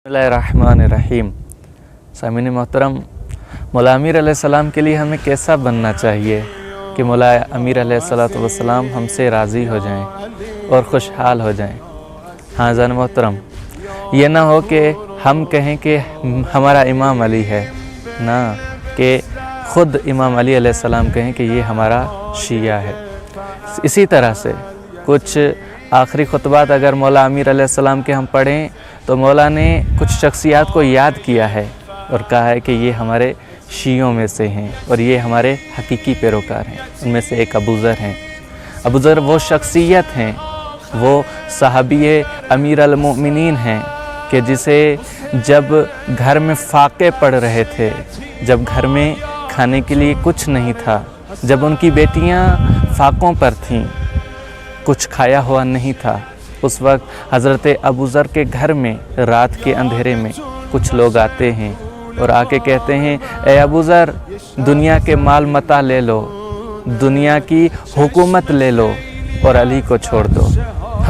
बिस्मिल्लाहिर्रहमानिर्रहीम। सामीन मोहतरम, मौला अमीर अलैहिस्सलाम के लिए हमें कैसा बनना चाहिए कि मौला अमीर अलैहिस्सलाम हमसे राज़ी हो जाएं और खुशहाल हो जाएं। हाँ जान मोहतरम, ये ना हो कि हम कहें कि हमारा इमाम अली है, ना कि ख़ुद इमाम अली अलैहिस्सलाम कहें कि ये हमारा शिया है। इसी तरह से कुछ आखिरी खुतबात अगर मौला अमीर अलैहिस्सलाम के हम पढ़ें तो मौला ने कुछ शख्सियात को याद किया है और कहा है कि ये हमारे शियों में से हैं और ये हमारे हकीकी पैरोकार हैं। उनमें से एक अबू ज़र हैं। अबू ज़र वो शख्सियत हैं, वो सहाबी अमीर अल-मोमिनीन हैं कि जिसे जब घर में फाके पड़ रहे थे, जब घर में खाने के लिए कुछ नहीं था, जब उनकी बेटियां फाकों पर थीं, कुछ खाया हुआ नहीं था, उस वक्त हज़रत अबू ज़र के घर में रात के अंधेरे में कुछ लोग आते हैं और आके कहते हैं, ए अबू ज़र, दुनिया के माल मता ले लो, दुनिया की हुकूमत ले लो और अली को छोड़ दो।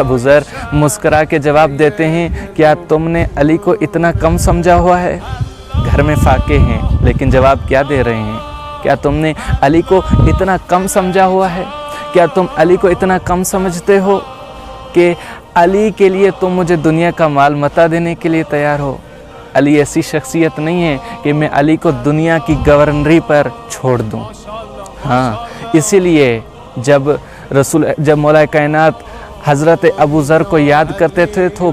अबू ज़र मुस्करा के जवाब देते हैं, क्या तुमने अली को इतना कम समझा हुआ है? घर में फाके हैं लेकिन जवाब क्या दे रहे हैं? क्या तुमने अली को इतना कम समझा हुआ है? क्या तुम अली को इतना कम समझते हो कि अली के लिए तुम मुझे दुनिया का माल मता देने के लिए तैयार हो? अली ऐसी शख्सियत नहीं है कि मैं अली को दुनिया की गवर्नरी पर छोड़ दूं। हाँ, इसीलिए जब मौला कायनात हज़रत अबू ज़र को याद करते थे तो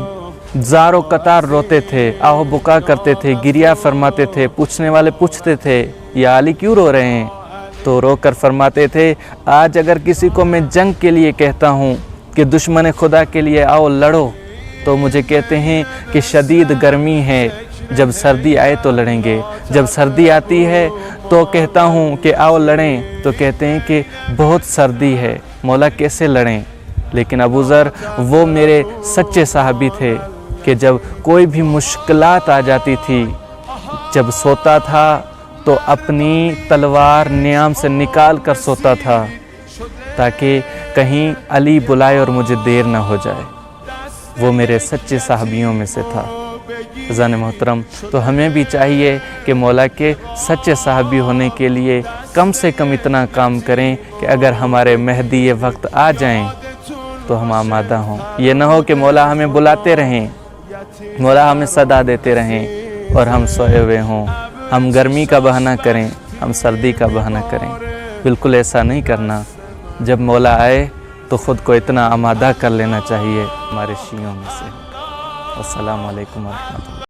ज़ारो कतार रोते थे, आहो बुका करते थे, गिरिया फरमाते थे। पूछने वाले पूछते थे, या अली क्यों रो रहे हैं? तो रो कर फरमाते थे, आज अगर किसी को मैं जंग के लिए कहता हूँ कि दुश्मन खुदा के लिए आओ लड़ो, तो मुझे कहते हैं कि शदीद गर्मी है, जब सर्दी आए तो लड़ेंगे। जब सर्दी आती है तो कहता हूँ कि आओ लड़ें, तो कहते हैं कि बहुत सर्दी है, मौला कैसे लड़ें? लेकिन अबू ज़र वो मेरे सच्चे साहबी थे कि जब कोई भी मुश्किलात आ जाती थी, जब सोता था तो अपनी तलवार नियाम से निकाल कर सोता था ताकि कहीं अली बुलाए और मुझे देर ना हो जाए। वो मेरे सच्चे साहबियों में से था। ज़ान मोहतरम, तो हमें भी चाहिए कि मौला के सच्चे साहबी होने के लिए कम से कम इतना काम करें कि अगर हमारे मेहदी ये वक्त आ जाएं तो हम आमादा हों। ये ना हो कि मौला हमें बुलाते रहें, मौला हमें सदा देते रहें और हम सोए हुए हों, हम गर्मी का बहाना करें, हम सर्दी का बहाना करें। बिल्कुल ऐसा नहीं करना। जब मौला आए तो ख़ुद को इतना आमादा कर लेना चाहिए हमारे शियों में से। अस्सलामु अलैकुम व रहमतुल्लाह।